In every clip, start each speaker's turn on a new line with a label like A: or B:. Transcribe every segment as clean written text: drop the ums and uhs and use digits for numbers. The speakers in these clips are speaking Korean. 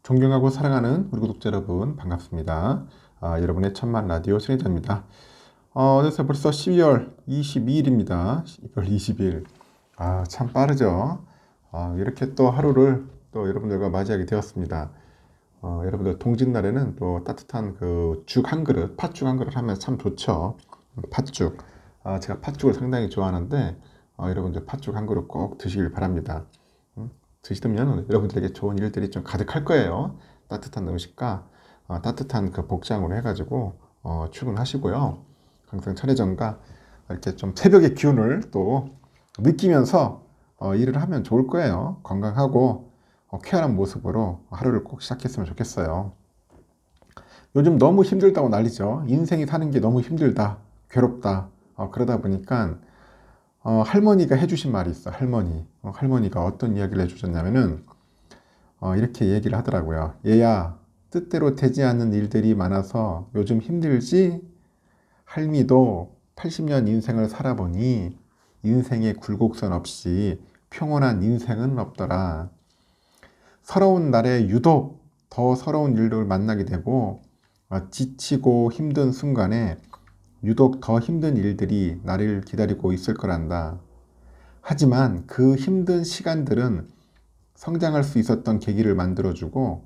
A: 존경하고 사랑하는 우리 구독자 여러분 반갑습니다. 여러분의 천만 라디오 신혜자입니다. 어느새 벌써 12월 22일입니다. 12월 20일. 참 빠르죠. 이렇게 또 하루를 또 여러분들과 맞이하게 되었습니다. 여러분들 동짓날에는 또 따뜻한 그 죽 한 그릇, 팥죽 한 그릇 하면 참 좋죠. 팥죽. 제가 팥죽을 상당히 좋아하는데 여러분들 팥죽 한 그릇 꼭 드시길 바랍니다. 드시면 여러분들에게 좋은 일들이 좀 가득할 거예요. 따뜻한 음식과 따뜻한 그 복장으로 해가지고 출근하시고요. 항상 천혜정과 이렇게 좀 새벽의 기운을 또 느끼면서 일을 하면 좋을 거예요. 건강하고 쾌활한 모습으로 하루를 꼭 시작했으면 좋겠어요. 요즘 너무 힘들다고 난리죠. 인생이 사는 게 너무 힘들다, 괴롭다. 그러다 보니까 할머니가 해주신 말이 있어. 할머니가 어떤 이야기를 해주셨냐면은 이렇게 얘기를 하더라고요. 얘야, 뜻대로 되지 않는 일들이 많아서 요즘 힘들지? 할미도 80년 인생을 살아보니 인생의 굴곡선 없이 평온한 인생은 없더라. 서러운 날에 유독 더 서러운 일을 만나게 되고 지치고 힘든 순간에 유독 더 힘든 일들이 나를 기다리고 있을 거란다. 하지만 그 힘든 시간들은 성장할 수 있었던 계기를 만들어주고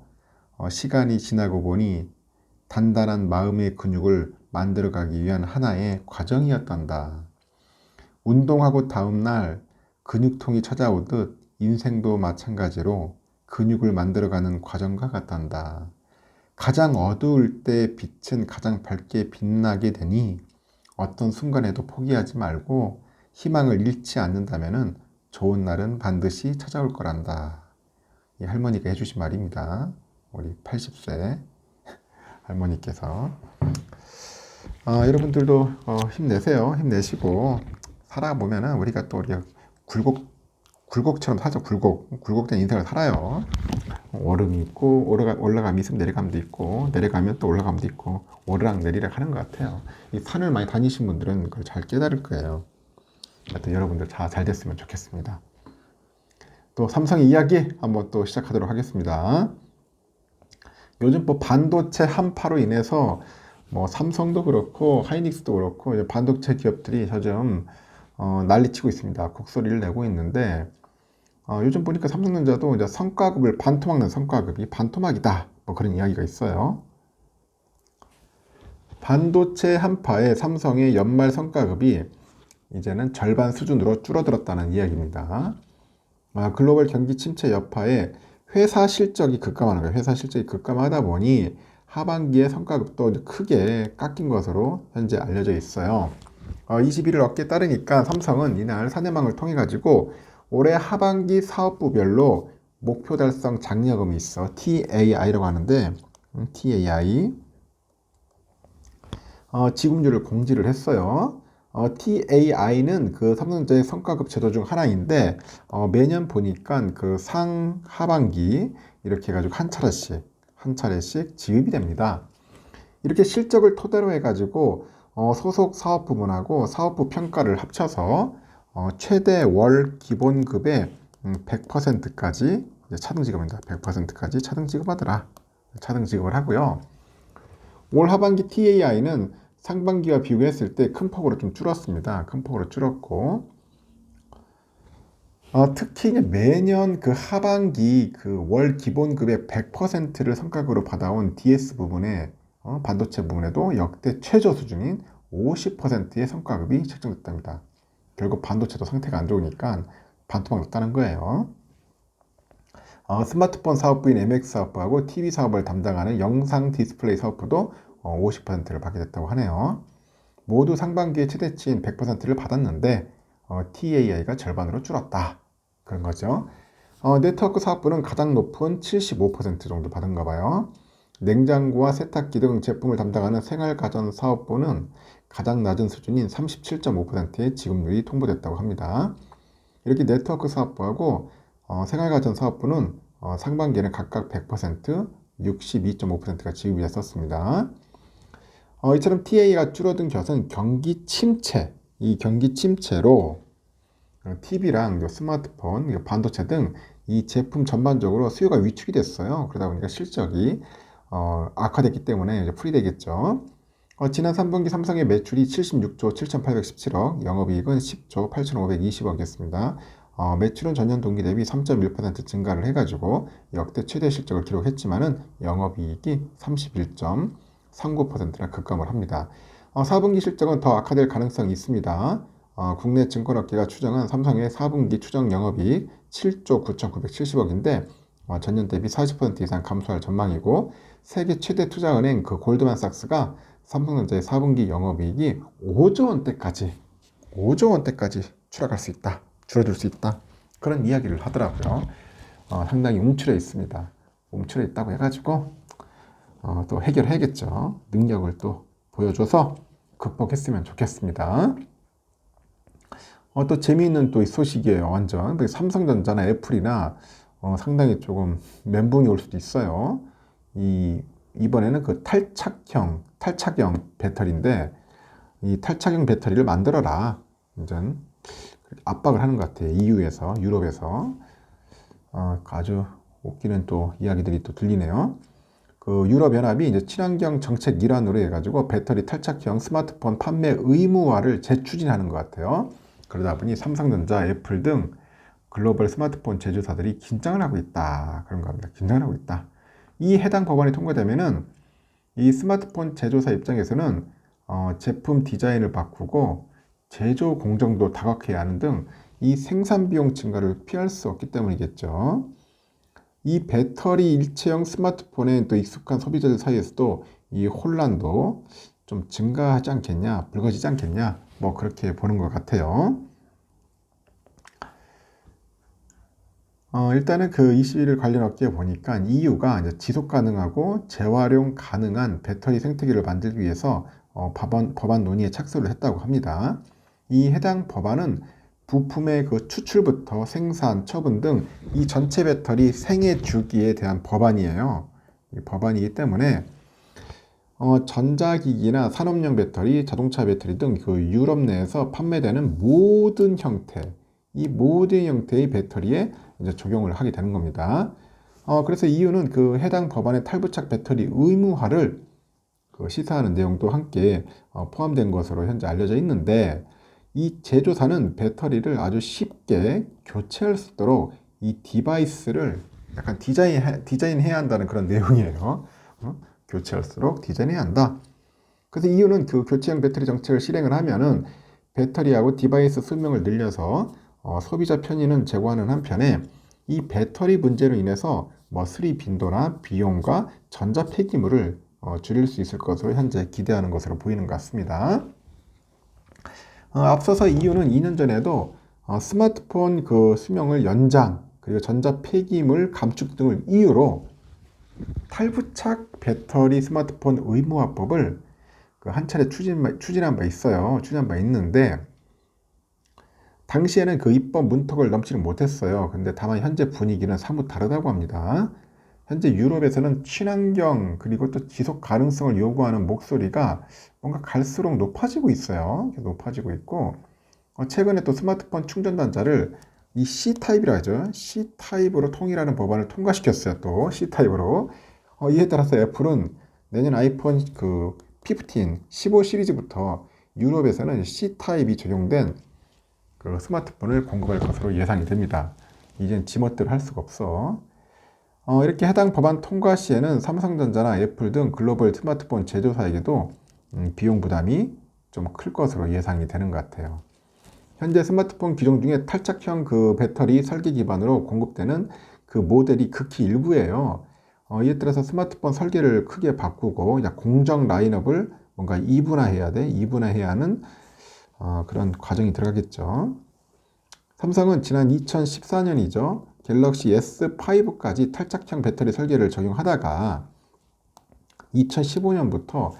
A: 시간이 지나고 보니 단단한 마음의 근육을 만들어가기 위한 하나의 과정이었단다. 운동하고 다음날 근육통이 찾아오듯 인생도 마찬가지로 근육을 만들어가는 과정과 같단다. 가장 어두울 때 빛은 가장 밝게 빛나게 되니 어떤 순간에도 포기하지 말고 희망을 잃지 않는다면 좋은 날은 반드시 찾아올 거란다. 이 할머니가 해주신 말입니다. 우리 80세 할머니께서. 여러분들도 힘내세요. 힘내시고 살아보면은 우리가 또 우리가 굴곡처럼 살죠. 굴곡된 인생을 살아요. 오름이 있고 올라감이 있으면 내려감도 있고 내려가면 또 올라감도 있고 오르락 내리락 하는 것 같아요. 이 산을 많이 다니신 분들은 그걸 잘 깨달을 거예요. 하여튼 여러분들 잘 됐으면 좋겠습니다. 또 삼성의 이야기 한번 또 시작하도록 하겠습니다. 요즘 뭐 반도체 한파로 인해서 뭐 삼성도 그렇고 하이닉스도 그렇고 반도체 기업들이 요즘 난리치고 있습니다. 곡소리를 내고 있는데 요즘 보니까 삼성전자도 이제 성과급을 반토막 낸 성과급이 반토막이다. 뭐 그런 이야기가 있어요. 반도체 한파에 삼성의 연말 성과급이 이제는 절반 수준으로 줄어들었다는 이야기입니다. 글로벌 경기 침체 여파에 회사 실적이 급감하는 거예요. 회사 실적이 급감하다 보니 하반기에 성과급도 크게 깎인 것으로 현재 알려져 있어요. 21일 업계에 따르니까 삼성은 이날 사내망을 통해 가지고 올해 하반기 사업부별로 목표 달성 장려금이 있어. TAI라고 하는데 TAI 지급률을 공지를 했어요. TAI는 그 삼성전자의 성과급 제도 중 하나인데 매년 보니까 그 상하반기 이렇게 해가지고 한 차례씩 지급이 됩니다. 이렇게 실적을 토대로 해가지고 소속 사업 부문하고 사업부 평가를 합쳐서 최대 월 기본급의 100%까지 차등 지급입니다. 100%까지 차등 지급하더라. 차등 지급을 하고요. 올 하반기 TAI는 상반기와 비교했을 때 큰 폭으로 좀 줄었습니다. 큰 폭으로 줄었고 특히 매년 그 하반기 그 월 기본급의 100%를 성과급으로 받아온 DS 부분에 반도체 부분에도 역대 최저 수준인 50%의 성과급이 책정됐답니다. 결국 반도체도 상태가 안 좋으니까 반토막 났다는 거예요. 스마트폰 사업부인 MX 사업부하고 TV 사업을 담당하는 영상 디스플레이 사업부도 50%를 받게 됐다고 하네요. 모두 상반기에 최대치인 100%를 받았는데 TAI가 절반으로 줄었다. 그런 거죠. 네트워크 사업부는 가장 높은 75% 정도 받은가 봐요. 냉장고와 세탁기 등 제품을 담당하는 생활가전 사업부는 가장 낮은 수준인 37.5%의 지급률이 통보됐다고 합니다. 이렇게 네트워크 사업부하고 생활가전 사업부는 상반기에는 각각 100%, 62.5%가 지급이 됐었습니다. 이처럼 TA가 줄어든 것은 경기 침체, 이 경기 침체로 TV랑 스마트폰, 반도체 등 이 제품 전반적으로 수요가 위축이 됐어요. 그러다 보니까 실적이 악화됐기 때문에 이제 풀이되겠죠. 지난 3분기 삼성의 매출이 76조 7,817억, 영업이익은 10조 8,520억이었습니다. 매출은 전년 동기 대비 3.1% 증가를 해가지고 역대 최대 실적을 기록했지만은 영업이익이 31.39%나 급감을 합니다. 4분기 실적은 더 악화될 가능성이 있습니다. 국내 증권업계가 추정한 삼성의 4분기 추정 영업이익 7조 9,970억인데 전년 대비 40% 이상 감소할 전망이고, 세계 최대 투자은행 그 골드만삭스가 삼성전자의 4분기 영업이익이 5조 원대까지 추락할 수 있다, 줄어들 수 있다, 그런 이야기를 하더라고요. 상당히 움츠려 있습니다. 움츠려 있다고 해가지고 또 해결해야겠죠. 능력을 또 보여줘서 극복했으면 좋겠습니다. 또 재미있는 또 소식이에요. 완전 삼성전자나 애플이나 상당히 조금 멘붕이 올 수도 있어요. 이번에는 그 탈착형 배터리인데, 이 탈착형 배터리를 만들어라, 완전 압박을 하는 것 같아요. EU에서, 유럽에서. 아주 웃기는 또 이야기들이 또 들리네요. 그 유럽연합이 이제 친환경 정책 일환으로 해가지고 배터리 탈착형 스마트폰 판매 의무화를 재추진하는 것 같아요. 그러다 보니 삼성전자, 애플 등 글로벌 스마트폰 제조사들이 긴장을 하고 있다, 그런 겁니다. 긴장을 하고 있다. 이 해당 법안이 통과되면은 이 스마트폰 제조사 입장에서는 제품 디자인을 바꾸고 제조 공정도 다각화해야 하는 등 이 생산 비용 증가를 피할 수 없기 때문이겠죠. 이 배터리 일체형 스마트폰에 또 익숙한 소비자들 사이에서도 이 혼란도 좀 증가하지 않겠냐, 불거지지 않겠냐, 뭐 그렇게 보는 것 같아요. 일단은 그 21일 관련 업계에 보니까 EU가 이제 지속 가능하고 재활용 가능한 배터리 생태계를 만들기 위해서 법안 논의에 착수를 했다고 합니다. 이 해당 법안은 부품의 그 추출부터 생산, 처분 등 이 전체 배터리 생애 주기에 대한 법안이에요. 이 법안이기 때문에 전자기기나 산업용 배터리, 자동차 배터리 등 그 유럽 내에서 판매되는 모든 형태, 이 모든 형태의 배터리에 이제 적용을 하게 되는 겁니다. 그래서 EU는 그 해당 법안의 탈부착 배터리 의무화를 그 시사하는 내용도 함께 포함된 것으로 현재 알려져 있는데, 이 제조사는 배터리를 아주 쉽게 교체할 수 있도록 이 디바이스를 약간 디자인해야 한다는 그런 내용이에요. 교체할수록 디자인해야 한다. 그래서 EU는 그 교체형 배터리 정책을 실행을 하면은 배터리하고 디바이스 수명을 늘려서 소비자 편의는 제고하는 한편에 이 배터리 문제로 인해서 뭐 수리 빈도나 비용과 전자 폐기물을 줄일 수 있을 것으로 현재 기대하는 것으로 보이는 것 같습니다. 앞서서 EU는 2년 전에도 스마트폰 그 수명을 연장, 그리고 전자 폐기물 감축 등을 이유로 탈부착 배터리 스마트폰 의무화법을 그 한 차례 추진한 바 있어요. 추진한 바 있는데, 당시에는 그 입법 문턱을 넘지는 못했어요. 근데 다만 현재 분위기는 사뭇 다르다고 합니다. 현재 유럽에서는 친환경 그리고 또 지속 가능성을 요구하는 목소리가 뭔가 갈수록 높아지고 있어요. 높아지고 있고, 최근에 또 스마트폰 충전 단자를 이 C타입이라 하죠. C타입으로 통일하는 법안을 통과시켰어요. 또 C타입으로. 이에 따라서 애플은 내년 아이폰 그 15, 15 시리즈부터 유럽에서는 C타입이 적용된 그 스마트폰을 공급할 것으로 예상이 됩니다. 이젠 지멋대로 할 수가 없어. 이렇게 해당 법안 통과 시에는 삼성전자나 애플 등 글로벌 스마트폰 제조사에게도 비용 부담이 좀 클 것으로 예상이 되는 것 같아요. 현재 스마트폰 기종 중에 탈착형 그 배터리 설계 기반으로 공급되는 그 모델이 극히 일부예요. 이에 따라서 스마트폰 설계를 크게 바꾸고 공정 라인업을 뭔가 이분화해야 하는 그런 과정이 들어가겠죠. 삼성은 지난 2014년이죠. 갤럭시 S5까지 탈착형 배터리 설계를 적용하다가 2015년부터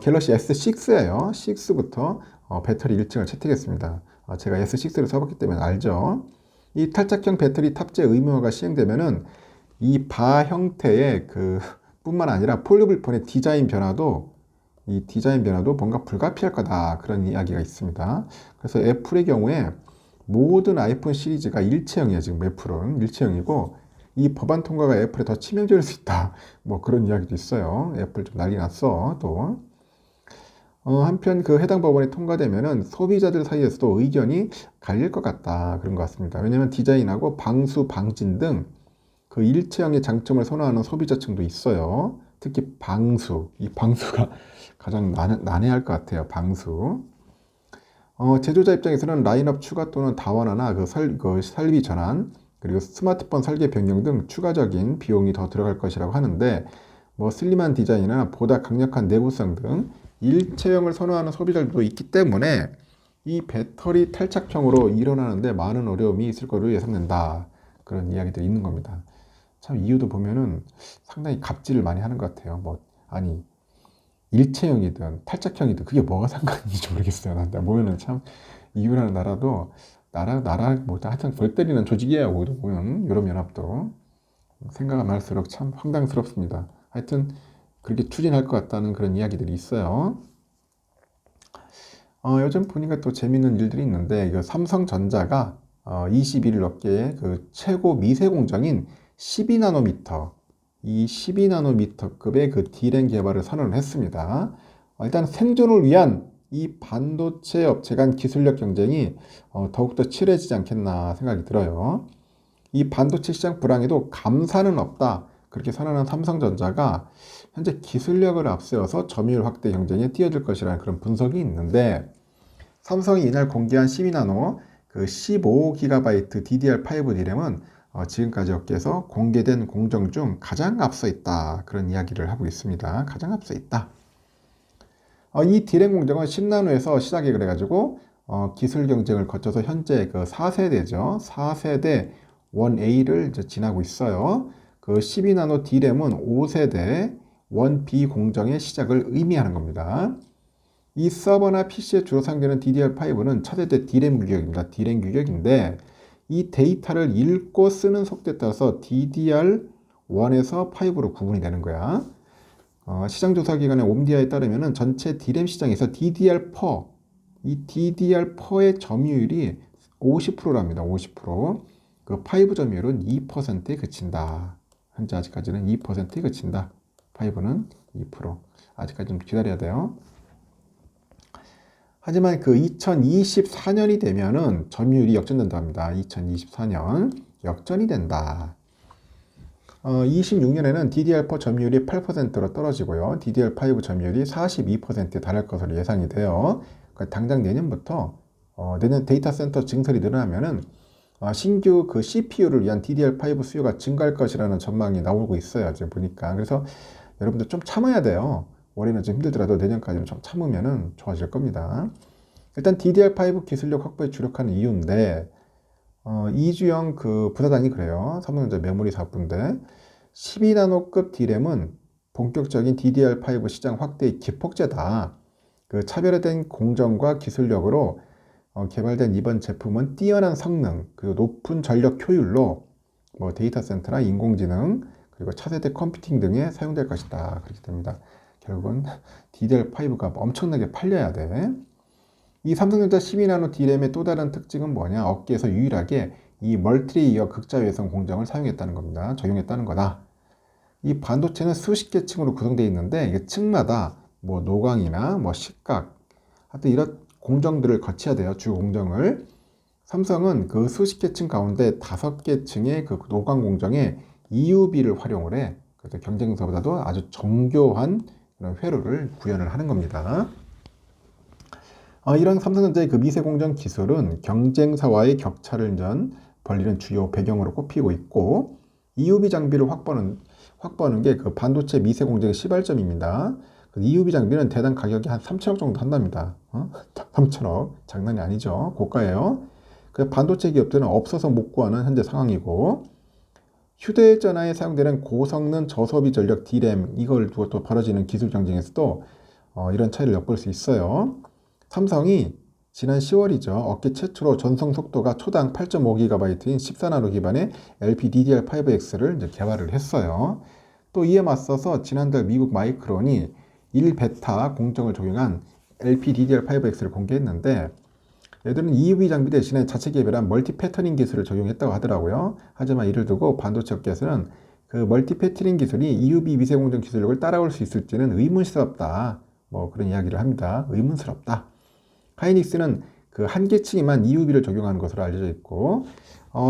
A: 갤럭시 S6예요. 6부터 배터리 일정을 채택했습니다. 제가 S6를 써봤기 때문에 알죠. 이 탈착형 배터리 탑재 의무화가 시행되면은 이 바 형태의 그 뿐만 아니라 폴더블폰의 디자인 변화도 뭔가 불가피할 거다, 그런 이야기가 있습니다. 그래서 애플의 경우에 모든 아이폰 시리즈가 일체형이에요. 지금 애플은 일체형이고 이 법안 통과가 애플에 더 치명적일 수 있다. 뭐 그런 이야기도 있어요. 애플 좀 난리 났어. 또 한편 그 해당 법안이 통과되면은 소비자들 사이에서도 의견이 갈릴 것 같다. 그런 것 같습니다. 왜냐하면 디자인하고 방수, 방진 등 그 일체형의 장점을 선호하는 소비자층도 있어요. 특히 방수, 이 방수가 가장 난해할 것 같아요. 방수. 제조자 입장에서는 라인업 추가 또는 다원화나 그 설비 전환, 그리고 스마트폰 설계 변경 등 추가적인 비용이 더 들어갈 것이라고 하는데, 뭐 슬림한 디자인이나 보다 강력한 내구성 등 일체형을 선호하는 소비자들도 있기 때문에 이 배터리 탈착형으로 일어나는데 많은 어려움이 있을 것으로 예상된다. 그런 이야기들이 있는 겁니다. 참 이유도 보면은 상당히 갑질을 많이 하는 것 같아요. 뭐 아니 일체형이든 탈착형이든 그게 뭐가 상관인지 모르겠어요. 나 보면은 참 이유라는 나라도 나라 뭐 하여튼 골 때리는 조직이에요. 보면 유럽연합도 생각하면 할수록 참 황당스럽습니다. 하여튼 그렇게 추진할 것 같다는 그런 이야기들이 있어요. 요즘 보니까 또 재밌는 일들이 있는데 이거 삼성전자가 21일 업계의 그 최고 미세 공정인 12나노미터 이 12나노미터급의 그 D램 개발을 선언을 했습니다. 일단 생존을 위한 이 반도체 업체 간 기술력 경쟁이 더욱더 치열해지지 않겠나 생각이 들어요. 이 반도체 시장 불황에도 감사는 없다. 그렇게 선언한 삼성전자가 현재 기술력을 앞세워서 점유율 확대 경쟁에 뛰어들 것이라는 그런 분석이 있는데 삼성이 이날 공개한 12나노 그 15GB DDR5 D램은 지금까지 업계에서 공개된 공정 중 가장 앞서 있다. 그런 이야기를 하고 있습니다. 가장 앞서 있다. 이 D램 공정은 10나노에서 시작이 그래가지고 기술 경쟁을 거쳐서 현재 그 4세대죠. 4세대 1A를 이제 지나고 있어요. 그 12나노 D램은 5세대 1B 공정의 시작을 의미하는 겁니다. 이 서버나 PC에 주로 사용되는 DDR5는 차세대 D램 규격입니다. D램 규격인데 이 데이터를 읽고 쓰는 속도에 따라서 DDR1에서 5로 구분이 되는 거야. 시장 조사 기관의 옴디아에 따르면 전체 D램 시장에서 DDR4, 이 DDR4의 점유율이 50%랍니다. 50%. 그 5 점유율은 2%에 그친다. 현재 아직까지는 2%에 그친다. 5는 2%. 아직까지 좀 기다려야 돼요. 하지만 그 2024년이 되면은 점유율이 역전된다 합니다. 2024년 역전이 된다. 26년에는 DDR4 점유율이 8%로 떨어지고요. DDR5 점유율이 42%에 달할 것으로 예상이 돼요. 그러니까 당장 내년부터 내년 데이터 센터 증설이 늘어나면은 신규 그 CPU를 위한 DDR5 수요가 증가할 것이라는 전망이 나오고 있어요. 지금 보니까. 그래서 여러분들 좀 참아야 돼요. 올해는 좀 힘들더라도 내년까지는 좀 참으면은 좋아질 겁니다. 일단 DDR5 기술력 확보에 주력하는 이유인데, 이주영 그 부사장이 그래요. 삼성전자 메모리 사업부인데, 12나노급 D램은 본격적인 DDR5 시장 확대의 기폭제다. 그 차별화된 공정과 기술력으로 개발된 이번 제품은 뛰어난 성능, 그리고 높은 전력 효율로 뭐 데이터 센터나 인공지능, 그리고 차세대 컴퓨팅 등에 사용될 것이다. 그렇게 됩니다. 결국은 DDR5가 엄청나게 팔려야 돼. 이 삼성전자 12나노 D램의 또 다른 특징은 뭐냐? 업계에서 유일하게 이 멀티레이어 극자외선 공정을 사용했다는 겁니다. 적용했다는 거다. 이 반도체는 수십 개 층으로 구성되어 있는데 이게 층마다 뭐 노광이나 뭐 식각, 하여튼 이런 공정들을 거쳐야 돼요. 주 공정을. 삼성은 그 수십 개 층 가운데 5개 층의 그 노광 공정에 EUV를 활용을 해. 그래서 경쟁사보다도 아주 정교한 그런 회로를 구현을 하는 겁니다. 이런 삼성전자의 그 미세공정 기술은 경쟁사와의 격차를 벌리는 주요 배경으로 꼽히고 있고, EUV 장비를 확보하는 게 그 반도체 미세공정의 시발점입니다. 그 EUV 장비는 대당 가격이 한 3천억 정도 한답니다. 3천억. 장난이 아니죠. 고가예요. 그 반도체 기업들은 없어서 못 구하는 현재 상황이고, 휴대전화에 사용되는 고성능 저소비 전력 D램, 이걸 두고 또 벌어지는 기술 경쟁에서도 이런 차이를 엿볼 수 있어요. 삼성이 지난 10월이죠. 업계 최초로 전송 속도가 초당 8.5GB인 14나노 기반의 LPDDR5X를 이제 개발을 했어요. 또 이에 맞서서 지난달 미국 마이크론이 1베타 공정을 적용한 LPDDR5X를 공개했는데, 얘들은 EUV 장비 대신에 자체 개발한 멀티 패터닝 기술을 적용했다고 하더라고요. 하지만 이를 두고 반도체 업계에서는 그 멀티 패터닝 기술이 EUV 미세공정 기술력을 따라올 수 있을지는 의문스럽다. 뭐 그런 이야기를 합니다. 의문스럽다. 하이닉스는 그 한 계층에만 EUV를 적용하는 것으로 알려져 있고,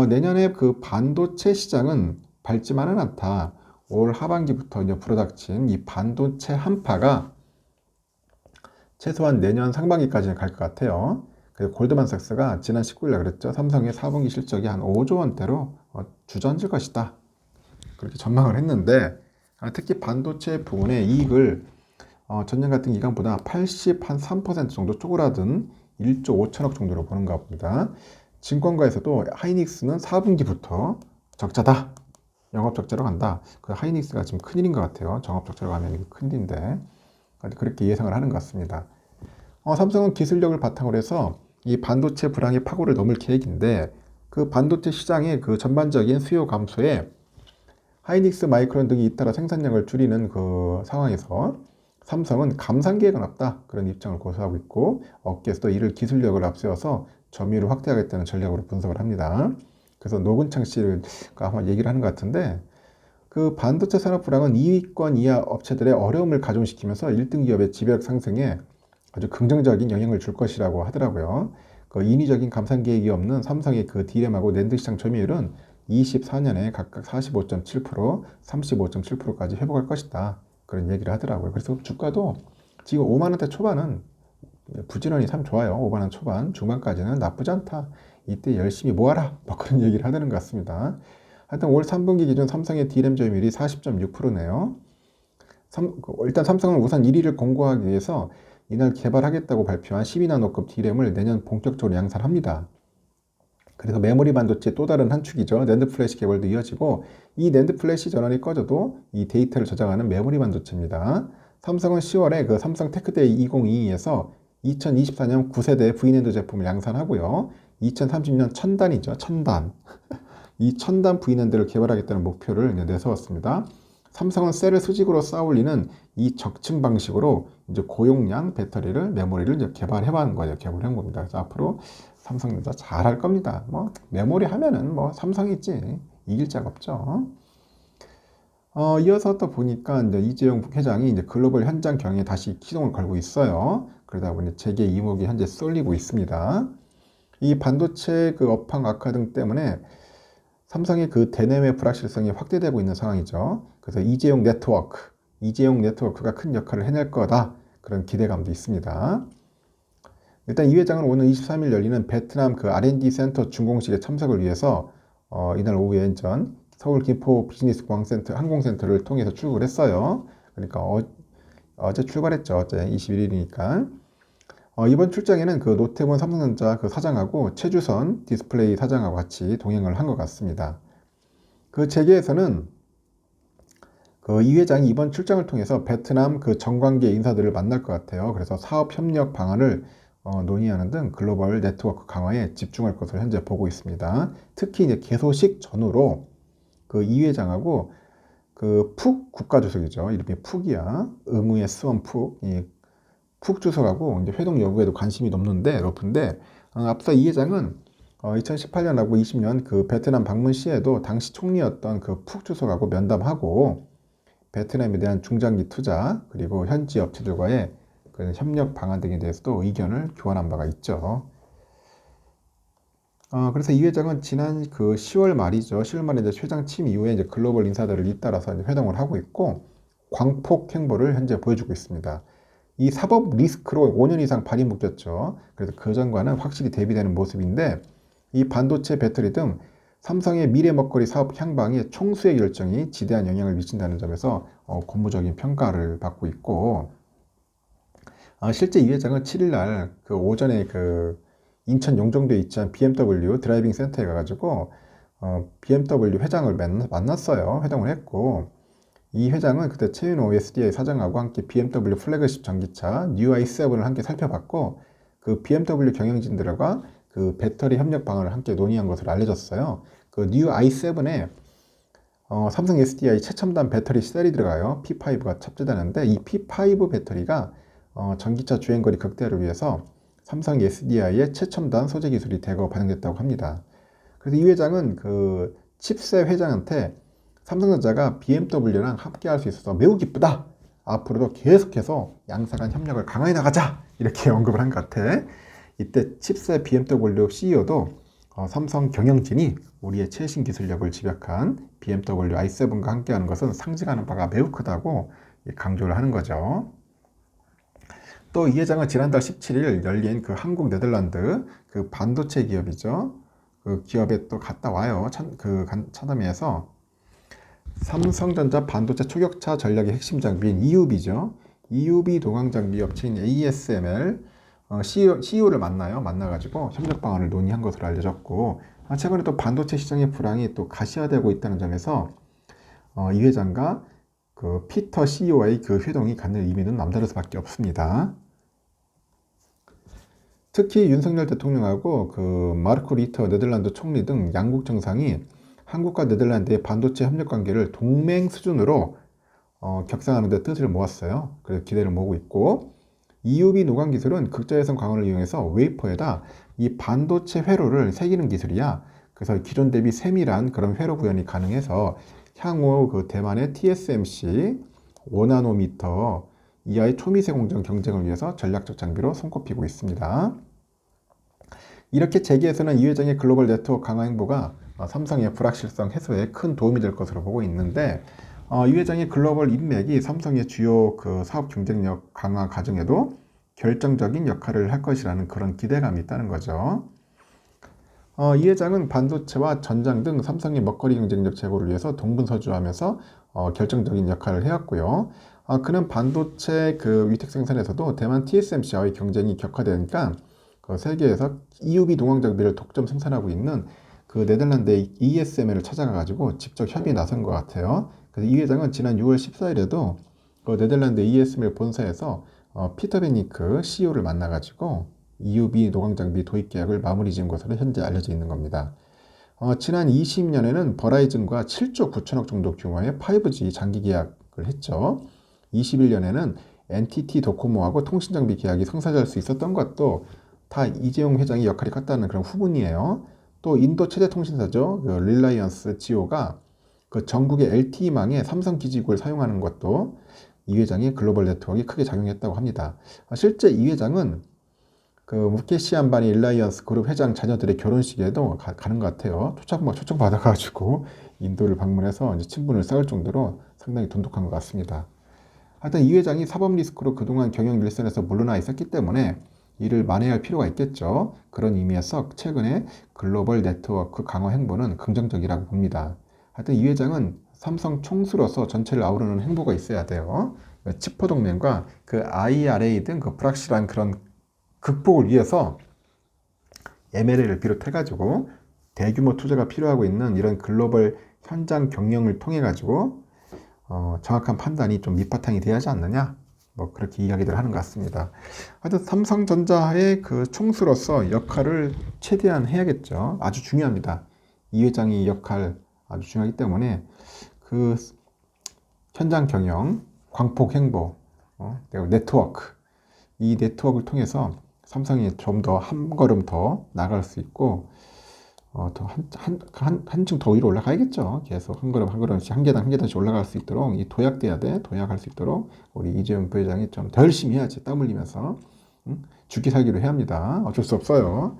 A: 내년에 그 반도체 시장은 밝지만은 않다. 올 하반기부터 이제 불어닥친 이 반도체 한파가 최소한 내년 상반기까지는 갈 것 같아요. 그리고 골드만삭스가 지난 19일에 그랬죠. 삼성의 4분기 실적이 한 5조 원대로 주저앉을 것이다. 그렇게 전망을 했는데, 특히 반도체 부분의 이익을 전년 같은 기간보다 83% 정도 쪼그라든 1조 5천억 정도로 보는가 봅니다. 증권가에서도 하이닉스는 4분기부터 적자다. 영업 적자로 간다. 그 하이닉스가 지금 큰일인 것 같아요. 정업 적자로 가면 큰일인데. 그렇게 예상을 하는 것 같습니다. 삼성은 기술력을 바탕으로 해서 이 반도체 불황의 파고를 넘을 계획인데, 그 반도체 시장의 그 전반적인 수요 감소에 하이닉스, 마이크론 등이 잇따라 생산량을 줄이는 그 상황에서 삼성은 감산 계획은 없다. 그런 입장을 고수하고 있고, 업계에서도 이를 기술력을 앞세워서 점유율을 확대하겠다는 전략으로 분석을 합니다. 그래서 노근창 씨가 한번 얘기를 하는 것 같은데, 그 반도체 산업 불황은 2위권 이하 업체들의 어려움을 가중시키면서 1등 기업의 지배력 상승에 아주 긍정적인 영향을 줄 것이라고 하더라고요. 그 인위적인 감산 계획이 없는 삼성의 그 D램하고 낸드 시장 점유율은 24년에 각각 45.7%, 35.7%까지 회복할 것이다. 그런 얘기를 하더라고요. 그래서 주가도 지금 5만 원대 초반은 부지런히 참 좋아요. 5만 원 초반, 중반까지는 나쁘지 않다. 이때 열심히 모아라. 뭐 그런 얘기를 하는 것 같습니다. 하여튼 올 3분기 기준 삼성의 D램 점유율이 40.6%네요. 일단 삼성은 우선 1위를 공고하기 위해서 이날 개발하겠다고 발표한 12나노급 D램을 내년 본격적으로 양산합니다. 그래서 메모리 반도체의 또 다른 한 축이죠. 낸드 플래시 개발도 이어지고, 이 낸드 플래시 전원이 꺼져도 이 데이터를 저장하는 메모리 반도체입니다. 삼성은 10월에 그 삼성 테크데이 2022에서 2024년 9세대 V낸드 제품을 양산하고요. 2030년 1000단이죠. 1000단. 이 1000단 V낸드를 개발하겠다는 목표를 내세웠습니다. 삼성은 셀을 수직으로 쌓아 올리는 이 적층 방식으로 이제 고용량 배터리를, 메모리를 이제 개발해본 거예요. 개발한 겁니다. 그래서 앞으로 삼성전자 잘할 겁니다. 뭐 메모리 하면은 뭐 삼성이지 이길 자가 없죠. 이어서 또 보니까 이제 이재용 회장이 이제 글로벌 현장 경영에 다시 기동을 걸고 있어요. 그러다 보니 재계 이목이 현재 쏠리고 있습니다. 이 반도체 그 업황 악화 등 때문에 삼성의 그 대내외 불확실성이 확대되고 있는 상황이죠. 그래서 이재용 네트워크가 큰 역할을 해낼 거다. 그런 기대감도 있습니다. 일단 이 회장은 오늘 23일 열리는 베트남 그 R&D 센터 준공식에 참석을 위해서 이날 오후에 서울 김포 비즈니스 공항센터 항공센터를 통해서 출국을 했어요. 그러니까 어제 출발했죠. 어제 21일이니까. 이번 출장에는 그 노태원 삼성전자 그 사장하고 최주선 디스플레이 사장하고 같이 동행을 한 것 같습니다. 그 재계에서는 그 이 회장이 이번 출장을 통해서 베트남 그 정관계 인사들을 만날 것 같아요. 그래서 사업 협력 방안을 논의하는 등 글로벌 네트워크 강화에 집중할 것으로 현재 보고 있습니다. 특히 이제 개소식 전후로 그 이 회장하고 그 푹 국가주석이죠. 이름이 푹이야. 의무의 수원 푹. 이 푹 주석하고 이제 회동 여부에도 관심이 높은데 앞서 이 회장은 2018년하고 20년 그 베트남 방문 시에도 당시 총리였던 그 푹 주석하고 면담하고 베트남에 대한 중장기 투자 그리고 현지 업체들과의 그 협력 방안 등에 대해서도 의견을 교환한 바가 있죠. 그래서 이 회장은 지난 그 10월 말이죠. 10월 말에 이제 회장 취임 이후에 이제 글로벌 인사들을 잇따라서 이제 회동을 하고 있고 광폭 행보를 현재 보여주고 있습니다. 이 사법 리스크로 5년 이상 발이 묶였죠. 그래서 그전과는 확실히 대비되는 모습인데 이 반도체 배터리 등 삼성의 미래 먹거리 사업 향방에 총수의 결정이 지대한 영향을 미친다는 점에서 고무적인 평가를 받고 있고 실제 이 회장은 7일날 그 오전에 그 인천 용정도에 있지 BMW 드라이빙 센터에 가가지고 BMW 회장을 만났어요. 회동을 했고 이 회장은 그때 최윤호 SDI 사장하고 함께 BMW 플래그십 전기차 뉴 i7을 함께 살펴봤고 그 BMW 경영진들과 그 배터리 협력 방안을 함께 논의한 것으로 알려졌어요. 그 뉴 i7에 삼성 SDI 최첨단 배터리 셀이 들어가요. P5가 탑재되는데 이 P5 배터리가 전기차 주행거리 극대화를 위해서 삼성 SDI의 최첨단 소재 기술이 대거 반영됐다고 합니다. 그래서 이 회장은 그 칩셋 회장한테 삼성전자가 BMW랑 함께할 수 있어서 매우 기쁘다. 앞으로도 계속해서 양사 간 협력을 강화해 나가자. 이렇게 언급을 한 것 같아. 이때 칩셋 BMW CEO도 삼성 경영진이 우리의 최신 기술력을 집약한 BMW i7과 함께하는 것은 상징하는 바가 매우 크다고 강조를 하는 거죠. 또 이 회장은 지난달 17일 열린 그 한국 네덜란드 그 반도체 기업이죠. 그 기업에 또 갔다 와요. 차담회에서 삼성전자 반도체 초격차 전략의 핵심 장비인 EUV죠. EUV 도광 장비 업체인 ASML CEO를 만나가지고 협력 방안을 논의한 것으로 알려졌고, 최근에 또 반도체 시장의 불황이 또 가시화되고 있다는 점에서 이 회장과 그 피터 CEO의 그 회동이 갖는 의미는 남다를 수밖에 없습니다. 특히 윤석열 대통령하고 그 마르크 리터 네덜란드 총리 등 양국 정상이 한국과 네덜란드의 반도체 협력 관계를 동맹 수준으로 격상하는 데 뜻을 모았어요. 그래서 기대를 모으고 있고, EUV 노광 기술은 극자외선 광원을 이용해서 웨이퍼에다 이 반도체 회로를 새기는 기술이야. 그래서 기존 대비 세밀한 그런 회로 구현이 가능해서 향후 그 대만의 TSMC 5나노미터 이하의 초미세 공정 경쟁을 위해서 전략적 장비로 손꼽히고 있습니다. 이렇게 재계에서는 이 회장의 글로벌 네트워크 강화 행보가 삼성의 불확실성 해소에 큰 도움이 될 것으로 보고 있는데, 이 회장의 글로벌 인맥이 삼성의 주요 그 사업 경쟁력 강화 과정에도 결정적인 역할을 할 것이라는 그런 기대감이 있다는 거죠. 이 회장은 반도체와 전장 등 삼성의 먹거리 경쟁력 제고를 위해서 동분서주하면서 결정적인 역할을 해왔고요. 그는 반도체 그 위택 생산에서도 대만 TSMC와의 경쟁이 격화되니까 그 세계에서 EUV 동광 장비를 독점 생산하고 있는 그 네덜란드의 ASML을 찾아가가지고 직접 협의에 나선 것 같아요. 그래서 이 회장은 지난 6월 14일에도 그 네덜란드 ASML 본사에서 피터 베니크 CEO를 만나가지고 EUV 노광 장비 도입 계약을 마무리 지은 것으로 현재 알려져 있는 겁니다. 지난 20년에는 버라이즌과 7조 9천억 정도 규모의 5G 장기 계약을 했죠. 21년에는 NTT 도코모하고 통신장비 계약이 성사될 수 있었던 것도 다 이재용 회장의 역할이 컸다는 그런 후문이에요. 또 인도 최대 통신사죠. 그 릴라이언스 지오가 그 전국의 LTE망에 삼성 기지국을 사용하는 것도 이 회장의 글로벌 네트워크가 크게 작용했다고 합니다. 실제 이 회장은 그 무케시 안바니 릴라이언스 그룹 회장 자녀들의 결혼식에도 가는 것 같아요. 초청 받아가지고 인도를 방문해서 이제 친분을 쌓을 정도로 상당히 돈독한 것 같습니다. 하여튼 이 회장이 사법 리스크로 그동안 경영 일선에서 물러나 있었기 때문에 이를 만회할 필요가 있겠죠. 그런 의미에서 최근에 글로벌 네트워크 강화 행보는 긍정적이라고 봅니다. 하여튼 이 회장은 삼성 총수로서 전체를 아우르는 행보가 있어야 돼요. 치포 동맹과 그 IRA 등 그 불확실한 그런 극복을 위해서 M&A를 비롯해가지고 대규모 투자가 필요하고 있는 이런 글로벌 현장 경영을 통해가지고 정확한 판단이 좀 밑바탕이 돼야 하지 않느냐? 뭐 그렇게 이야기들 하는 것 같습니다. 하여튼 삼성전자의 그 총수로서 역할을 최대한 해야겠죠. 아주 중요합니다. 이 회장의 역할 아주 중요하기 때문에 그 현장 경영, 광폭 행보, 그리고 네트워크, 이 네트워크를 통해서 삼성이 좀 더 한 걸음 더 나갈 수 있고 더 한층 더 위로 올라가야겠죠. 계속 한 걸음 한 걸음씩 한 계단씩 올라갈 수 있도록 이 도약돼야 돼. 도약할 수 있도록 우리 이재용 부회장이 좀 더 열심히 해야지. 땀 흘리면서 죽기 살기로 해야 합니다. 어쩔 수 없어요.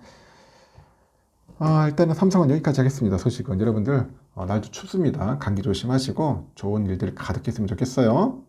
A: 일단은 삼성은 여기까지 하겠습니다. 소식은 여러분들 날도 춥습니다. 감기 조심하시고 좋은 일들 가득했으면 좋겠어요.